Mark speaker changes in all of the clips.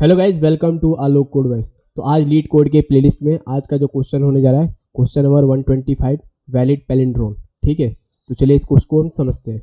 Speaker 1: Hello guys, welcome to Alok code webs. तो आज leet code के प्लेलिस्ट में आज का जो क्वेश्चन होने जा रहा है क्वेश्चन नंबर 125, वैलिड पैलिंड्रोम। ठीक है, तो चलिए इस क्वेश्चन को हम समझते हैं।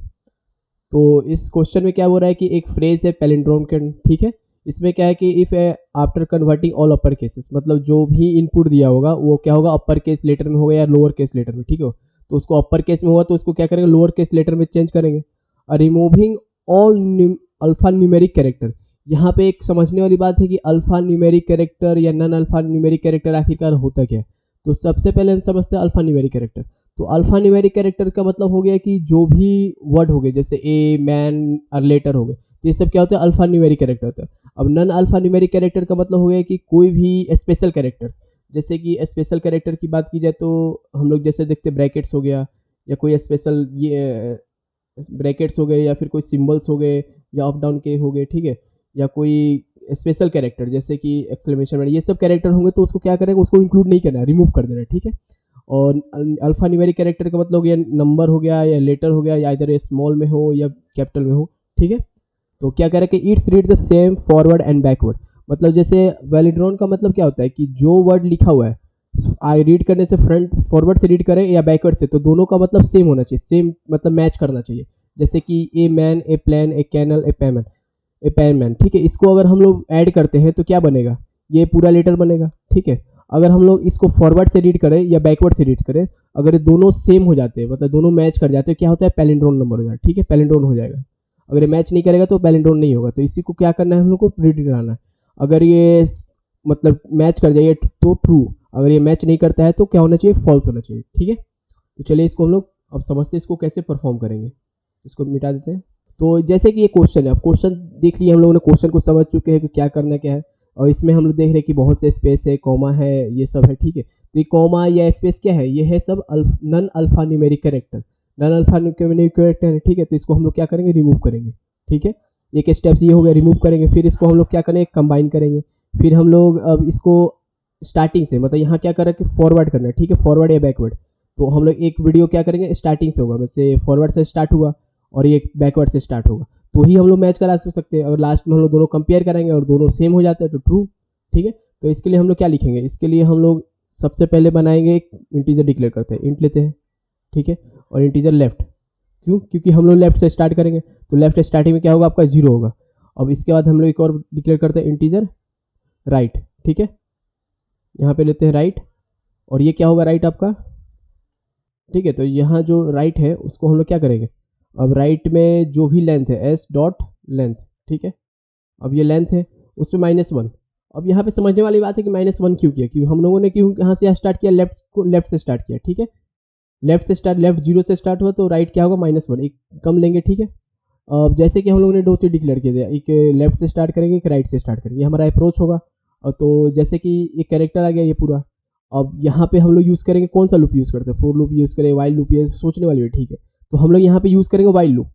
Speaker 1: तो इस क्वेश्चन में क्या हो रहा है कि एक फ्रेज है पैलिंड्रोम के, ठीक है। इसमें क्या है कि if after converting all upper cases, मतलब जो भी इनपुट दिया होगा वो क्या होगा, अपर केस लेटर में होगा या लोअर केस लेटर में, ठीक है। तो उसको अपर केस में हुआ तो उसको क्या करेंगे, लोअर केस लेटर में चेंज करेंगे। Removing all alpha numeric character. यहाँ पे एक समझने वाली बात है कि अल्फा न्यूमेरिक कैरेक्टर या नन अल्फा न्यूमेरिक कैरेक्टर आखिरकार होता क्या है। तो सबसे पहले हम समझते हैं अल्फा न्यूमेरिक कैरेक्टर। तो अल्फा न्यूमेरिक कैरेक्टर का मतलब हो गया कि जो भी वर्ड हो गए, जैसे ए, मैन और लेटर हो गए, तो ये सब क्या होता है, अल्फा न्यूमेरिक कैरेक्टर होता है। अब नन अल्फा न्यूमेरिक कैरेक्टर का मतलब हो गया कि कोई भी स्पेशल कैरेक्टर्स, जैसे कि स्पेशल कैरेक्टर की बात की जाए तो हम लोग जैसे देखते ब्रैकेट्स हो गया, या कोई स्पेशल ये ब्रैकेट्स हो गए, या फिर कोई सिंबल्स हो गए, या अप डाउन के हो गए, ठीक है। या कोई स्पेशल कैरेक्टर जैसे कि एक्सक्लेमेशन वर्ड, ये सब कैरेक्टर होंगे तो उसको क्या करेंगे, उसको इंक्लूड नहीं करना है, रिमूव कर देना है, ठीक है। और अल्फा न्यूमेरिक कैरेक्टर का मतलब ये नंबर हो गया या लेटर हो गया, या इधर स्मॉल में हो या कैपिटल में हो, ठीक है। तो क्या करें कि it's read the same forward and backward. मतलब जैसे वैलिड्रॉन का मतलब क्या होता है कि जो वर्ड लिखा हुआ है आई रीड करने से फ्रंट फॉरवर्ड से रीड करें या बैकवर्ड से, तो दोनों का मतलब सेम होना चाहिए, सेम मतलब मैच करना चाहिए। जैसे कि a man, a plan, a canal, a payman, a penman, ठीक है। इसको अगर हम लोग ऐड करते हैं तो क्या बनेगा, ये पूरा लेटर बनेगा, ठीक है। अगर हम लोग इसको फॉरवर्ड से रीड करें या बैकवर्ड से रीड करें, अगर ये दोनों सेम हो जाते हैं, मतलब दोनों मैच कर जाते हैं, क्या होता है, पैलिंड्रोम नंबर हो जाएगा, ठीक है, पैलिंड्रोम हो जाएगा। अगर ये मैच नहीं करेगा तो पैलिंड्रोम नहीं होगा। तो इसी को क्या करना है, हम लोग को रीड कराना है। अगर ये मतलब मैच कर जाए तो ट्रू, अगर ये मैच नहीं करता है तो क्या होना चाहिए, फॉल्स होना चाहिए, ठीक है। तो चलिए इसको हम लोग अब समझते हैं इसको कैसे परफॉर्म करेंगे। इसको मिटा देते हैं। तो जैसे कि ये क्वेश्चन है, अब क्वेश्चन देख लिए हम लोगों ने, क्वेश्चन को समझ चुके हैं कि क्या करना क्या है। और इसमें हम लोग देख रहे हैं कि बहुत से स्पेस है, कॉमा है, ये सब है, ठीक है। तो ये कॉमा या स्पेस क्या है, ये है सब non alphanumeric character, non alphanumeric character है, ठीक है। तो इसको हम लोग क्या करेंगे, रिमूव करेंगे, ठीक है। एक स्टेप्स ये हो गया, रिमूव करेंगे। फिर इसको हम लोग क्या करेंगे, कंबाइन करेंगे। फिर हम लोग अब इसको स्टार्टिंग से, मतलब यहाँ क्या कर रहा है कि फॉरवर्ड करना है, ठीक है, फॉरवर्ड या बैकवर्ड। तो हम लोग एक वीडियो क्या करेंगे, स्टार्टिंग से होगा, वैसे फॉरवर्ड से स्टार्ट हुआ और ये बैकवर्ड से स्टार्ट होगा, तो ही हम लोग मैच करा सकते हैं। और लास्ट में हम लोग दोनों कंपेयर करेंगे और दोनों सेम हो जाते हैं तो ट्रू, ठीक है। तो इसके लिए हम लोग क्या लिखेंगे, इसके लिए हम लोग सबसे पहले बनाएंगे एक इंटीजर डिक्लेयर करते हैं, इंट लेते हैं, ठीक है। और इंटीजर लेफ्ट, क्यों, क्योंकि हम लोग लेफ्ट से स्टार्ट करेंगे, तो लेफ्ट स्टार्टिंग में क्या होगा, आपका जीरो होगा। अब इसके बाद हम लोग एक और डिक्लेयर करते हैं इंटीजर राइट, ठीक है। यहाँ पे लेते हैं राइट, और ये क्या होगा, राइट आपका, ठीक है। तो यहाँ जो राइट है उसको हम लोग क्या करेंगे, अब राइट में जो भी लेंथ है एस डॉट लेंथ, ठीक है। अब ये लेंथ है, उस पर -1। अब यहाँ पे समझने वाली बात है कि -1 क्यों किया, क्योंकि हम लोगों ने क्यों यहाँ से स्टार्ट किया, लेफ्ट को लेफ्ट से स्टार्ट किया, ठीक है। लेफ्ट से स्टार्ट, लेफ्ट जीरो से स्टार्ट हुआ तो राइट क्या होगा, -1, एक कम लेंगे, ठीक है। अब जैसे कि हम लोगों ने दो चीज डिक्लेयर किए थे, एक लेफ्ट से स्टार्ट करेंगे, एक राइट से स्टार्ट करेंगे, ये हमारा अप्रोच होगा। और तो जैसे कि एक कैरेक्टर आ गया ये पूरा। अब यहाँ पे हम लोग यूज़ करेंगे, कौन सा लूप यूज़ करते हैं, फोर लूप यूज़ करें, वाइल लूप, ये सोचने वाली है, ठीक है। तो हम लोग यहाँ पे यूज़ करेंगे while loop.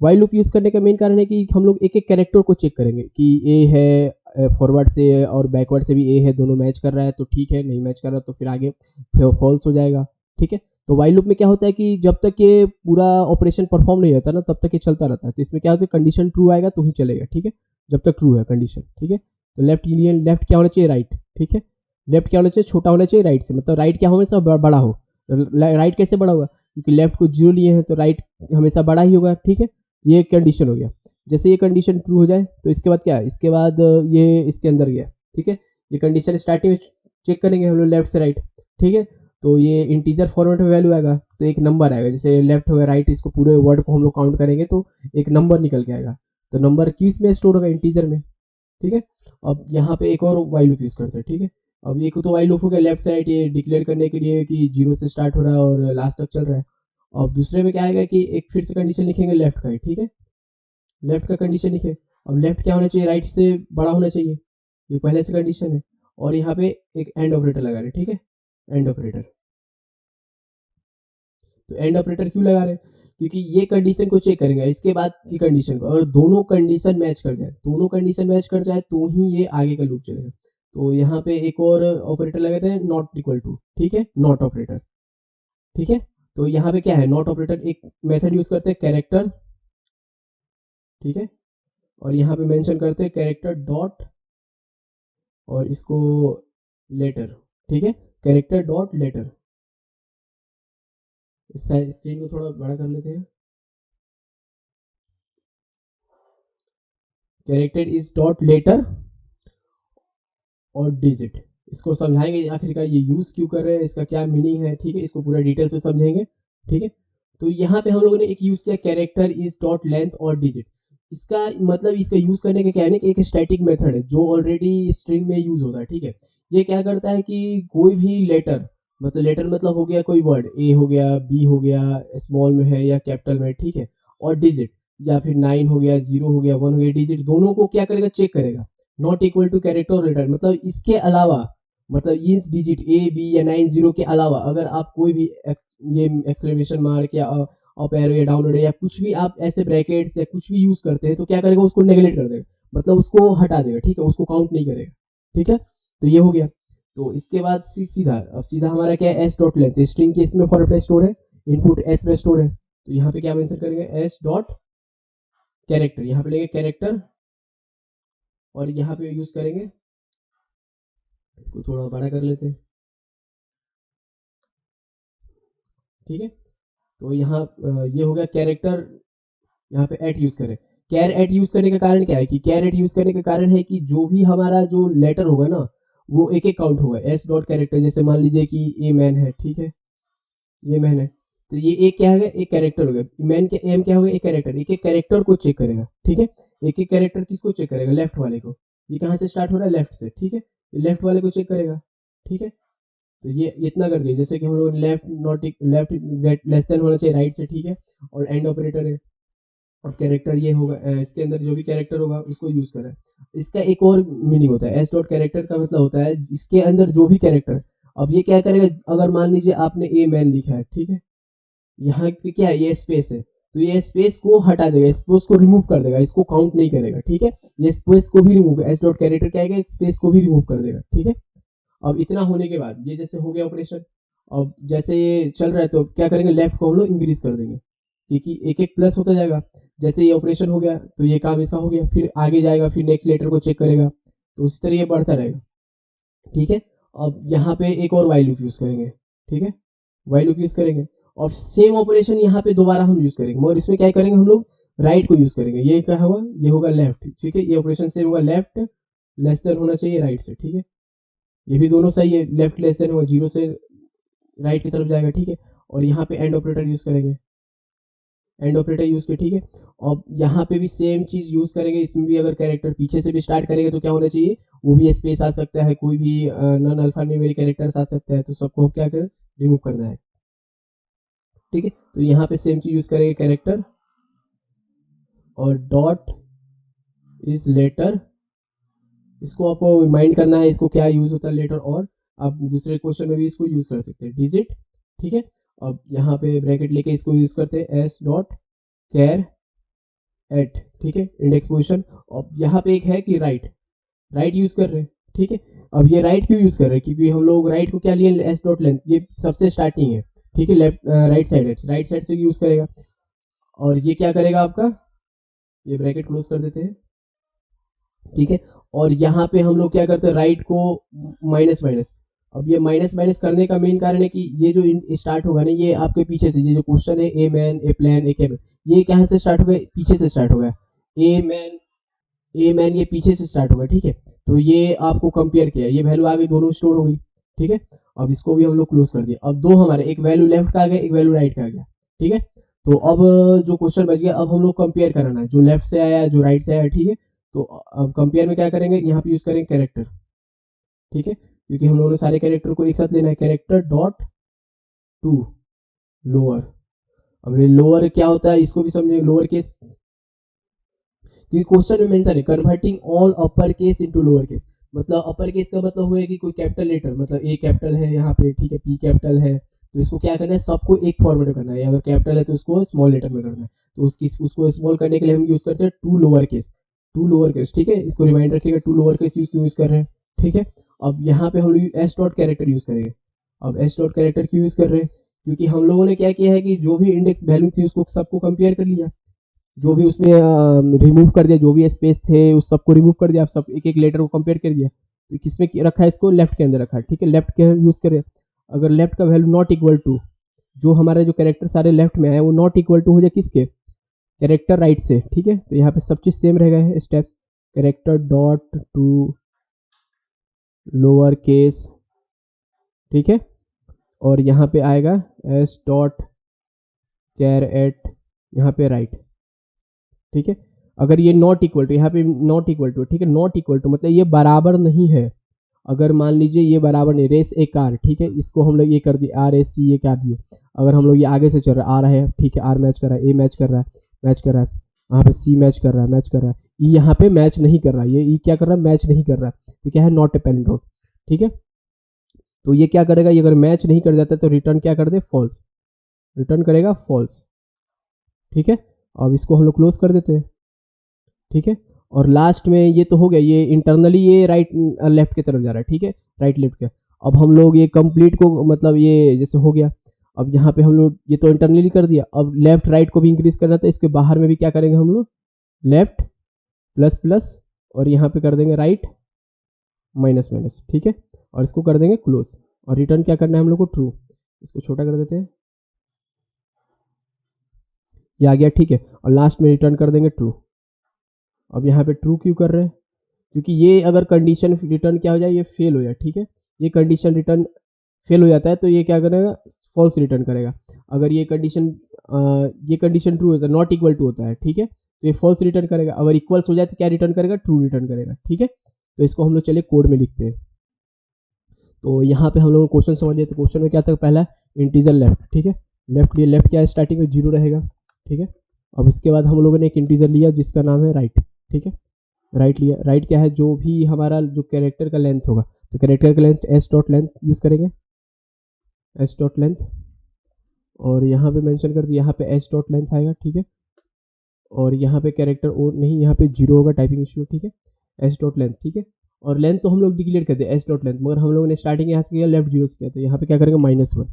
Speaker 1: While loop use करने का मेन कारण है कि हम लोग एक एक कैरेक्टर को चेक करेंगे कि ए है फॉरवर्ड से और बैकवर्ड से भी ए है, दोनों मैच कर रहा है तो ठीक है, नहीं मैच कर रहा तो फिर आगे फॉल्स हो जाएगा, ठीक है। तो वाइल लूप में क्या होता है कि जब तक ये पूरा ऑपरेशन परफॉर्म नहीं होता ना, तब तक ये चलता रहता है। तो इसमें क्या होता है, कंडीशन ट्रू आएगा तो ही चलेगा, ठीक है, जब तक ट्रू है कंडीशन, ठीक है। तो लेफ्ट के लिए लेफ्ट क्या होना चाहिए, राइट, ठीक है। लेफ्ट क्या होना चाहिए, छोटा होना चाहिए राइट से, मतलब राइट क्या हमेशा बड़ा हो। राइट कैसे बड़ा होगा, क्योंकि लेफ्ट को जीरो लिए हैं तो राइट हमेशा बड़ा ही होगा, ठीक है। ये कंडीशन हो गया। जैसे ये कंडीशन ट्रू हो जाए तो इसके बाद क्या है, इसके बाद ये इसके अंदर गया, ठीक है। ये कंडीशन स्टार्टिंग में चेक करेंगे हम लोग लेफ्ट से राइट, ठीक है। तो ये इंटीजर फॉर्मेट में वैल्यू आएगा तो एक नंबर आएगा, जैसे लेफ्ट हो गया राइट, इसको पूरे वर्ड को हम लोग काउंट करेंगे तो एक नंबर निकल के आएगा। तो नंबर किस में स्टोर होगा, इंटीजर में, ठीक है। अब यहाँ पे एक और वाइल लूप यूज करते हैं, ठीक है। अब एक तो वाइल लूप हो गया लेफ्ट साइड, ये डिक्लेयर करने के लिए कि जीरो से स्टार्ट हो रहा है और लास्ट तक चल रहा है। अब दूसरे में क्या आएगा कि एक फिर से कंडीशन लिखेंगे लेफ्ट का, ठीक है। लेफ्ट का कंडीशन लिखे। अब लेफ्ट क्या होना चाहिए, राइट से बड़ा होना चाहिए, ये पहले से कंडीशन है। और यहाँ पे एक एंड ऑपरेटर लगा रहे, ठीक है, एंड ऑपरेटर। तो एंड ऑपरेटर क्यों लगा रहे हैं, क्योंकि ये कंडीशन को चेक करेंगे इसके बाद की कंडीशन को, अगर दोनों कंडीशन मैच कर जाए, दोनों कंडीशन मैच कर जाए तो ही ये आगे का लूप चलेगा। तो यहाँ पे एक और ऑपरेटर लगाते हैं, नॉट इक्वल टू, ठीक है, नॉट ऑपरेटर, ठीक है। तो यहाँ पे क्या है, नॉट ऑपरेटर एक मेथड यूज करते हैं कैरेक्टर, ठीक है। और यहाँ पे मेंशन करते हैं कैरेक्टर डॉट और इसको लेटर, ठीक है, कैरेक्टर डॉट लेटर। इस स्क्रीन को थोड़ा बड़ा कर लेते हैं। कैरेक्टर इज डॉट लेटर और डिजिट। इसको समझाएंगे आखिरकार ये यूज क्यों कर रहे हैं, इसका क्या मीनिंग है, ठीक है, इसको पूरा डिटेल से समझेंगे, ठीक है। तो यहाँ पे हम लोगों ने एक यूज किया कैरेक्टर इज डॉट लेंथ और डिजिट। इसका मतलब इसका यूज करने का क्या है ना कि एक स्टैटिक मेथड है जो ऑलरेडी स्ट्रिंग में यूज होता है, ठीक है। ये क्या करता है कि कोई भी लेटर, मतलब लेटर मतलब हो गया कोई वर्ड, ए हो गया, बी हो गया, स्मॉल में है या कैपिटल में, ठीक है, और डिजिट, या फिर 9 हो गया, 0 हो गया, 1 हो गया, डिजिट दोनों को क्या करेगा, चेक करेगा। नॉट इक्वल टू कैरेक्टर और लेटर, मतलब इसके अलावा, मतलब इस डिजिट ए बी या 9 0 के अलावा अगर आप कोई भी ये एक्सक्लेमेशन मार्क या अप एरो या डाउन एरो या कुछ भी आप ऐसे ब्रैकेट्स या कुछ भी यूज करते हैं तो क्या करेगा, उसको नेगलेक्ट कर देगा, मतलब उसको हटा देगा, ठीक है, उसको काउंट नहीं करेगा, ठीक है। तो ये हो गया। तो इसके बाद सीधा, अब सीधा हमारा क्या है, एस डॉट लेंथ, स्ट्रिंग के इसमें फॉर्मेट में स्टोर है, इनपुट एस में स्टोर है, तो यहाँ पे क्या मेंशन करेंगे, एस डॉट कैरेक्टर, यहाँ पे लेंगे कैरेक्टर और यहाँ पे यूज करेंगे, इसको थोड़ा बड़ा कर लेते हैं, ठीक है। तो यहाँ ये हो गया कैरेक्टर, यहाँ पे एट यूज करें। कैर एट यूज करने का कारण क्या है कि कैर एट यूज करने का कारण है कि जो भी हमारा जो लेटर होगा ना वो एक एक काउंट होगा, एस डॉट कैरेक्टर, जैसे मान लीजिए कि ए मैन है, ठीक है, ये मैन है, तो ये एक क्या होगा, एक कैरेक्टर होगा, मैन के एम क्या होगा, एक कैरेक्टर, एक एक कैरेक्टर को चेक करेगा, ठीक है। एक एक कैरेक्टर किसको चेक करेगा, लेफ्ट वाले को, ये कहाँ से स्टार्ट हो रहा है, लेफ्ट से, ठीक है, लेफ्ट वाले को चेक करेगा, ठीक है। तो ये इतना कर दिया, जैसे कि हम लोग left not left less than होना चाहिए राइट से, ठीक है, और एंड ऑपरेटर है। अब कैरेक्टर ये होगा, इसके अंदर जो भी कैरेक्टर होगा उसको यूज करें। इसका एक और मीनिंग होता है, एस डॉट कैरेक्टर का मतलब होता है इसके अंदर जो भी कैरेक्टर, अब ये क्या करेगा, अगर मान लीजिए आपने ए मैन लिखा है, ठीक है, यहाँ पे क्या है, ये स्पेस है, तो ये स्पेस को हटा देगा, स्पेस को रिमूव कर देगा, इसको काउंट नहीं करेगा, ठीक है। ये स्पेस को भी रिमूव, एस डॉट कैरेक्टर क्या है, स्पेस को भी रिमूव कर देगा, ठीक है। अब इतना होने के बाद ये जैसे हो गया ऑपरेशन, अब जैसे ये चल रहा है तो क्या करेंगे, लेफ्ट को हम लोग इंक्रीज कर देंगे, क्योंकि एक एक प्लस होता जाएगा, जैसे ये ऑपरेशन हो गया तो ये काम इसका हो गया, फिर आगे जाएगा, फिर नेक्स्ट लेटर को चेक करेगा, तो उसी तरह ये बढ़ता रहेगा, ठीक है। अब यहाँ पे एक और वाइल लूप यूज करेंगे, ठीक है, वाइल लूप यूज करेंगे और सेम ऑपरेशन यहाँ पे दोबारा हम यूज करेंगे, मगर इसमें क्या करेंगे हम लोग, राइट को यूज करेंगे, ये क्या होगा, ये होगा लेफ्ट, ठीक है, ये ऑपरेशन सेम होगा, लेफ्ट लेस देन होना चाहिए राइट से, ठीक है, ये भी दोनों सही है, लेफ्ट लेस देन होगा, 0 से राइट की तरफ जाएगा, ठीक है। और यहाँ पे एंड ऑपरेटर यूज करेंगे, एंड ऑपरेटर यूज कर, ठीक है। और यहाँ पे भी सेम चीज यूज करेंगे, इसमें भी अगर कैरेक्टर पीछे से भी स्टार्ट करेंगे तो क्या होना चाहिए, वो भी स्पेस आ सकता है, कोई भी नॉन अल्फा न्यूमेरिक कैरेक्टर्स आ सकता है, तो सबको क्या करें, रिमूव करना है, ठीक है। तो यहाँ पे सेम चीज यूज करेंगे, कैरेक्टर और डॉट इज लेटर, इसको आपको रिमाइंड करना है इसको क्या यूज होता है लेटर, और आप दूसरे क्वेश्चन में भी इसको यूज कर सकते हैं, डिजिट, ठीक है। अब यहाँ पे ब्रैकेट लेके इसको यूज करते हैं, एस डॉट कैर एट, ठीक है, इंडेक्स पोजिशन। अब यहाँ पे एक है कि राइट, राइट यूज कर रहे हैं, ठीक है। अब ये राइट क्यों यूज कर रहे हैं, क्योंकि हम लोग राइट को क्या लिए, एस डॉट लेंथ, ये सबसे स्टार्टिंग है, ठीक है, लेफ्ट राइट साइड है, राइट साइड से यूज करेगा। और ये क्या करेगा आपका, ये ब्रैकेट क्लोज कर देते हैं, ठीक है। और यहाँ पे हम लोग क्या करते हैं, राइट को माइनस माइनस, अब ये माइनस माइनस करने का मेन कारण है कि ये जो स्टार्ट होगा ना, ये आपके पीछे से, ये जो क्वेश्चन है a man a plan a canal, ये कहाँ से स्टार्ट होगा, पीछे से स्टार्ट होगा, ए मैन ए मैन ये पीछे से स्टार्ट होगा, ठीक है। तो ये आपको कंपेयर किया, ये वैल्यू आ गई, दोनों स्टोर हो गई, ठीक है। अब इसको भी हम लोग क्लोज कर दिए, अब दो हमारे, एक वैल्यू लेफ्ट का आ गया, एक वैल्यू राइट का आ गया, ठीक है। तो अब जो क्वेश्चन बच गया, अब हम लोग कंपेयर कराना है, जो लेफ्ट से आया जो राइट से आया, ठीक है। तो अब कंपेयर में क्या करेंगे, यहाँ पे यूज करेंगे कैरेक्टर, ठीक है, क्योंकि हम लोगों ने सारे कैरेक्टर को एक साथ लेना है, कैरेक्टर डॉट टू लोअर। अब ये लोअर क्या होता है इसको भी समझेंगे, लोअर केस, क्योंकि क्वेश्चन में मेंशन है converting all upper case into lower case, मतलब अपर केस का मतलब हुआ है कि कोई कैपिटल लेटर, मतलब ए कैपिटल है यहाँ पे, ठीक है, पी कैपिटल है, तो इसको क्या करना है, सबको एक फॉर्मेट में करना है, अगर कैपिटल है तो उसको स्मॉल लेटर में करना है, तो उसको स्मॉल करने के लिए हम यूज करते हैं to lower case, to lower case, ठीक है, इसको रिमाइंड रखिएगा, टू लोअर केस यूज कर रहे हैं, ठीक है। अब यहाँ पे हम लोग एस डॉट कैरेक्टर यूज करेंगे, अब एस डॉट कैरेक्टर क्यों यूज कर रहे हैं, क्योंकि हम लोगों ने क्या किया है कि जो भी इंडेक्स वैल्यू थी उसको सबको कंपेयर कर लिया, जो भी उसमें रिमूव कर दिया, जो भी स्पेस थे उस सबको रिमूव कर दिया, आप सब एक एक लेटर को कंपेयर कर दिया, तो किसमें रखा है इसको, लेफ्ट के अंदर रखा है, ठीक है। लेफ्ट के यूज करें, अगर लेफ्ट का वैल्यू नॉट इक्वल टू, जो हमारे जो कैरेक्टर सारे लेफ्ट में है वो नॉट इक्वल टू हो जाए किसके, कैरेक्टर राइट से, ठीक है। तो यहाँ पे सब चीज सेम रहेगा, steps character dot to lower case, ठीक है। और यहाँ पे आएगा एस डॉट कैर एट यहाँ पे राइट, ठीक है। अगर ये नॉट इक्वल टू, यहाँ पे नॉट इक्वल टू, ठीक है, नॉट इक्वल टू मतलब ये बराबर नहीं है। अगर मान लीजिए ये बराबर नहीं, रेस ए कार, ठीक है, इसको हम लोग ये कर दिए आर ए सी ये कर दिए। अगर हम लोग ये आगे से चल रहा है, आ रहा है, ठीक है, आर मैच कर रहा है, ए मैच कर रहा है, मैच कर रहा है, यहाँ पे सी मैच कर रहा है, मैच कर रहा है, ई यहाँ पे मैच नहीं कर रहा है, ये ई क्या कर रहा है, मैच नहीं कर रहा है, तो क्या है, नॉट ए पैलिंड्रोम, ठीक है। तो ये क्या करेगा, ये अगर मैच नहीं कर जाता तो रिटर्न क्या कर दे, फॉल्स, रिटर्न करेगा फॉल्स, ठीक है। अब इसको हम लोग क्लोज कर देते हैं, ठीक है। और लास्ट में ये तो हो गया, ये इंटरनली ये राइट लेफ्ट की तरफ जा रहा है, ठीक है, राइट लेफ्ट के। अब हम लोग ये कंप्लीट को मतलब ये जैसे हो गया, अब यहाँ पे हम लोग ये तो इंटरनली कर दिया, अब लेफ्ट राइट को भी इंक्रीज करना था, इसके बाहर में भी क्या करेंगे हम लोग, लेफ्ट प्लस प्लस और यहाँ पे कर देंगे राइट माइनस माइनस, ठीक है। और इसको कर देंगे क्लोज और रिटर्न क्या करना है हम लोग को, ट्रू। इसको छोटा कर देते हैं, ये आ गया, ठीक है। और लास्ट में रिटर्न कर देंगे ट्रू। अब यहाँ पे ट्रू क्यों कर रहे हैं, क्योंकि ये अगर कंडीशन रिटर्न क्या हो जाए, ये फेल हो जाए, ठीक है। ये कंडीशन रिटर्न फेल हो जाता है तो ये क्या करेगा, फॉल्स रिटर्न करेगा। अगर ये कंडीशन ट्रू होता है, नॉट इक्वल टू होता है, ठीक है, तो ये फॉल्स रिटर्न करेगा। अगर इक्वल्स हो जाए तो क्या रिटर्न करेगा, ट्रू रिटर्न करेगा, ठीक है। तो इसको हम लोग चलिए कोड में लिखते हैं। तो यहाँ पे हम लोग क्वेश्चन समझ लिया, तो क्वेश्चन में क्या था, पहला इंटीजर लेफ्ट, ठीक है, लेफ्ट लिया, लेफ्ट क्या है, स्टार्टिंग में 0 रहेगा, ठीक है। अब इसके बाद हम लोगों ने एक इंटीजर लिया जिसका नाम है राइट, ठीक है, राइट लिया। राइट क्या है, जो भी हमारा जो कैरेक्टर का लेंथ होगा, तो कैरेक्टर का length S dot length use करेंगे, एस डॉट लेंथ, और यहाँ पे मेंशन कर दिया, यहाँ पे एस डॉट लेंथ आएगा, ठीक है। और यहाँ पे कैरेक्टर ओ नहीं, यहाँ पे 0 होगा, टाइपिंग इशू, ठीक है, एस डॉट लेंथ, ठीक है। और लेंथ तो हम लोग डिक्लेयर कर दे एस डॉट लेंथ, मगर हम लोगों ने स्टार्टिंग यहाँ से किया लेफ्ट 0 से किया, तो यहाँ पे क्या करेंगे, -1,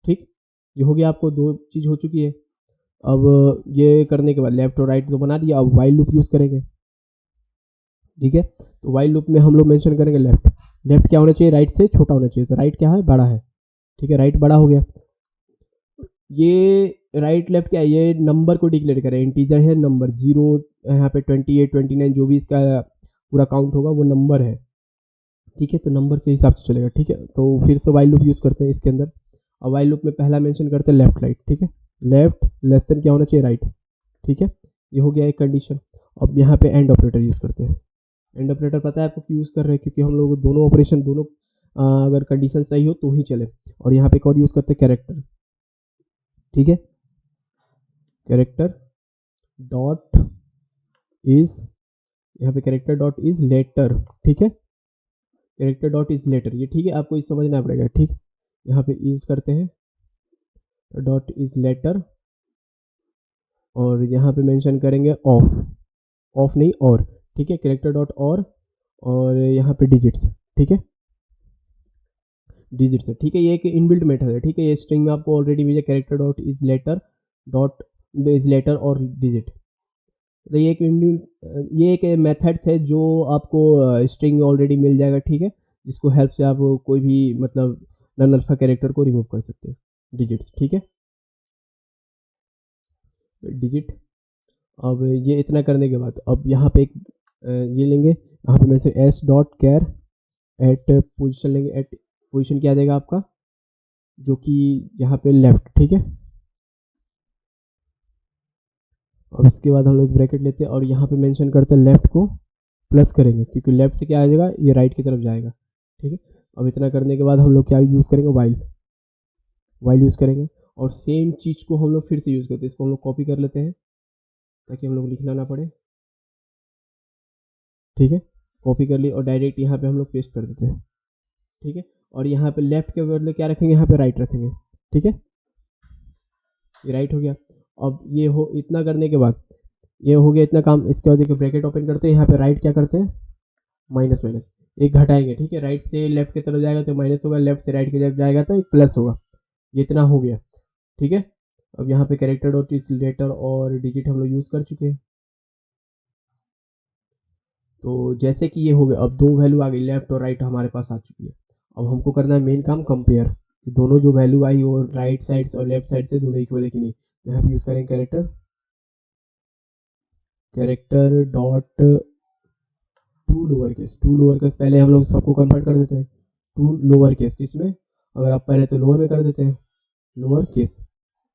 Speaker 1: ठीक। ये हो गया, आपको 2 चीज़ हो चुकी है। अब ये करने के बाद लेफ्ट और राइट तो बना दिया, अब वाइल लूप यूज़ करेंगे, ठीक है। तो वाइल लूप में हम लोग मेंशन करेंगे लेफ्ट, लेफ्ट क्या होना चाहिए, राइट से छोटा होना चाहिए, तो राइट क्या है, बड़ा है, ठीक है, राइट बड़ा हो गया। ये राइट लेफ्ट क्या है, ये नंबर को डिक्लेयर करें, इंटीजर है नंबर, 0 यहाँ पे 28 29 जो भी इसका पूरा काउंट होगा वो नंबर है, ठीक है। तो नंबर से हिसाब से चलेगा, ठीक है। तो फिर से वाइल लूप यूज़ करते हैं इसके अंदर। अब वाइल लूप में पहला मेंशन करते हैं लेफ्ट राइट, ठीक है, लेफ्ट लेस देन क्या होना चाहिए, राइट, ठीक है। ये हो गया एक कंडीशन। अब यहाँ पे एंड ऑपरेटर यूज़ करते हैं। एंड ऑपरेटर पता है आपको क्यों यूज़ कर रहे हैं, क्योंकि हम लोग दोनों ऑपरेशन दोनों अगर कंडीशन सही हो तो ही चले। और यहाँ पे एक और यूज़ करते हैं कैरेक्टर, ठीक है, कैरेक्टर डॉट इज, यहाँ पे कैरेक्टर डॉट इज लेटर, ठीक है, कैरेक्टर डॉट इज लेटर, ये ठीक है, आपको इस समझना पड़ेगा, ठीक। यहाँ पे इज करते हैं डॉट इज लेटर, और यहाँ पे मेंशन करेंगे ऑफ, ऑफ नहीं और, ठीक है, कैरेक्टर डॉट और यहाँ पे डिजिट्स, ठीक है, डिजिट्स है, ठीक है। ये एक इनबिल्ट मेथड है, ठीक है, ये स्ट्रिंग में आपको ऑलरेडी मिल जाए, character dot is letter dot is letter और डिजिट। तो ये एक मेथड्स है जो आपको स्ट्रिंग में ऑलरेडी मिल जाएगा, ठीक है, जिसको हेल्प से आप कोई भी मतलब नन अल्फा कैरेक्टर को रिमूव कर सकते हैं, डिजिट्स, ठीक है, डिजिट। अब ये इतना करने के बाद अब यहाँ पे एक ये लेंगे, यहाँ पे मैं से s dot char at position लेंगे, एट पोजिशन क्या देगा आपका, जो कि यहाँ पे लेफ्ट, ठीक है। और इसके बाद हम लोग ब्रैकेट लेते हैं और यहाँ पे मेंशन करते हैं लेफ्ट को प्लस करेंगे, क्योंकि लेफ्ट से क्या आ जाएगा, ये राइट की तरफ जाएगा, ठीक है। अब इतना करने के बाद हम लोग क्या यूज़ करेंगे, वाइल यूज़ करेंगे, और सेम चीज़ को हम लोग फिर से यूज़ करते हैं। इसको हम लोग कॉपी कर लेते हैं ताकि हम लोग लिखना ना पड़े, ठीक है, कॉपी कर ली और डायरेक्ट यहाँ पे हम लोग पेस्ट कर देते हैं, ठीक है। और यहाँ पे लेफ्ट के बदले क्या रखेंगे, यहाँ पे राइट रखेंगे, ठीक है, ये राइट हो गया। अब ये हो इतना करने के बाद ये हो गया इतना काम, इसके बाद देखिए ब्रैकेट ओपन करते हैं, यहाँ पे राइट क्या करते हैं, माइनस माइनस एक घटाएंगे, ठीक है, राइट से लेफ्ट की तरफ जाएगा तो माइनस होगा, लेफ्ट से राइट की तरफ जाएगा तो एक प्लस होगा, ये इतना हो गया, ठीक है। अब यहाँ पे कैरेक्टर डॉट इज लेटर और डिजिट हम लोग यूज़ कर चुके हैं। तो जैसे कि ये हो गया, अब 2 वैल्यू आ गई, लेफ्ट और राइट हमारे पास आ चुकी है। अब हमको करना है मेन काम कंपेयर, दोनों जो वैल्यू आई वो राइट साइड और लेफ्ट साइड से दोनों इक्वल है कि नहीं। तो यहाँ पे यूज करेंगे character dot to lower case पहले हम लोग सबको कन्वर्ट कर देते हैं टू लोअर केस, किसमें, अगर आप पहले तो लोअर में कर देते हैं लोअर केस,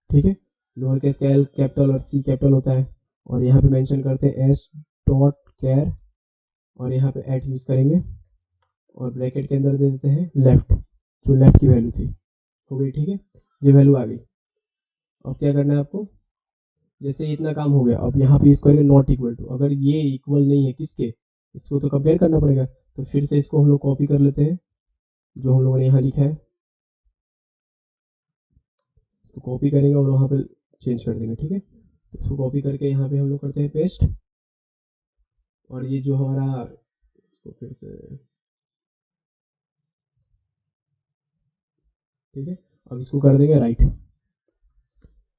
Speaker 1: ठीक है। लोअर केस का एल कैपिटल और सी कैपिटल होता है, और यहाँ पे मेंशन करते हैं एस डॉट कैर, और यहाँ पे एट यूज करेंगे और ब्रैकेट के अंदर दे देते हैं लेफ्ट, जो लेफ्ट की वैल्यू थी, हो गई, ठीक है। ये वैल्यू आ गई। अब क्या करना है आपको, जैसे इतना काम हो गया, अब यहाँ पे यूज करेंगे नॉट इक्वल टू, अगर ये इक्वल नहीं है किसके, इसको तो कंपेयर करना पड़ेगा, तो फिर से इसको हम लोग कॉपी कर लेते हैं, जो हम लोगों ने यहाँ लिखा है इसको कॉपी करेंगे और वहाँ पे चेंज कर देंगे, ठीक है। तो इसको कॉपी करके यहाँ पे हम लोग करते हैं पेस्ट, और ये जो हमारा, इसको फिर से, ठीक है, अब इसको कर देंगे राइट,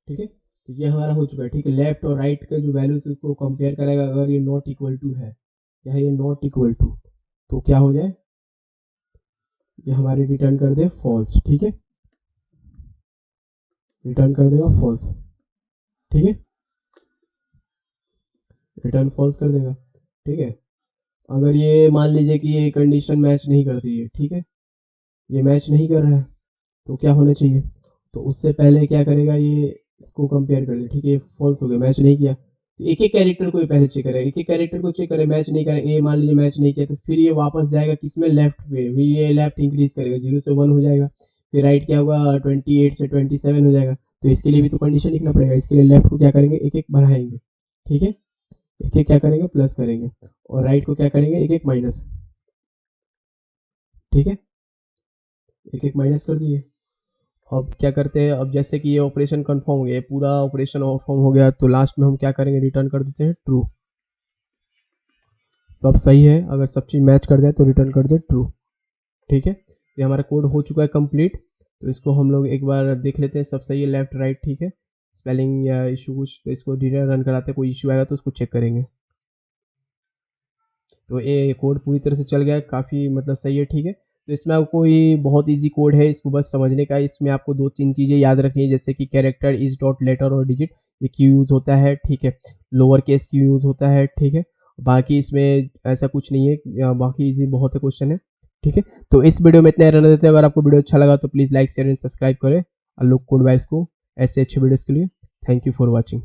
Speaker 1: ठीक है। तो ये हमारा हो चुका है, ठीक है। लेफ्ट और राइट का जो वैल्यूज उसको कंपेयर करेगा, अगर ये नॉट इक्वल टू है या ये नॉट इक्वल टू, तो क्या हो जाए, ये हमारे रिटर्न कर दे फॉल्स, ठीक है, रिटर्न कर देगा फॉल्स, ठीक है, रिटर्न फॉल्स कर देगा, ठीक है। अगर ये मान लीजिए कि ये कंडीशन मैच नहीं करती है, ठीक है, ये मैच नहीं कर रहा है, तो क्या होना चाहिए, तो उससे पहले क्या करेगा, ये इसको कंपेयर कर दे, ठीक है, फॉल्स हो गया, मैच नहीं किया, तो एक एक कैरेक्टर को पहले चेक करेगा, एक एक कैरेक्टर को चेक करे, मैच नहीं करे, ए मान लीजिए मैच नहीं किया, तो फिर ये वापस जाएगा किसमें, लेफ्ट पे, ये लेफ्ट इंक्रीज करेगा, 0 से 1 हो जाएगा, फिर राइट क्या होगा, 28 से 27 हो जाएगा, तो इसके लिए भी तो कंडीशन लिखना पड़ेगा, इसके लिए लेफ्ट को क्या करेंगे, एक एक बढ़ाएंगे, ठीक है, एक एक क्या करेंगे, प्लस करेंगे, और राइट को क्या करेंगे, एक एक माइनस, ठीक है, एक एक माइनस कर दिए। अब क्या करते हैं, अब जैसे कि ये ऑपरेशन कंफर्म हो गया, पूरा ऑपरेशन कंफर्म हो गया, तो लास्ट में हम क्या करेंगे, रिटर्न कर देते हैं ट्रू, सब सही है, अगर सब चीज़ मैच कर जाए तो रिटर्न कर दे ट्रू, ठीक है। ये हमारा कोड हो चुका है कंप्लीट, तो इसको हम लोग एक बार देख लेते हैं, सब सही है, लेफ्ट राइट, ठीक है, स्पेलिंग या इशू कुछ, तो इसको धीरे रन कराते हैं, कोई इशू आएगा तो उसको चेक करेंगे। तो ये कोड पूरी तरह से चल गया है, काफ़ी मतलब सही है, ठीक है। तो इसमें आपको कोई बहुत इजी कोड है, इसको बस समझने का, इसमें आपको 2-3 चीज़ें याद रखनी है, जैसे कि कैरेक्टर इज डॉट लेटर और डिजिट, ये क्यू यूज़ होता है, ठीक है, लोअर केस क्यू यूज़ होता है, ठीक है, बाकी इसमें ऐसा कुछ नहीं है, बाकी इजी बहुत है क्वेश्चन है, ठीक है। तो इस वीडियो में इतना ही रहने देते हैं, अगर आपको वीडियो अच्छा लगा तो please like share and subscribe करें, और लोग कोड वाइज को ऐसे अच्छे वीडियोज़ के लिए। Thank you for watching.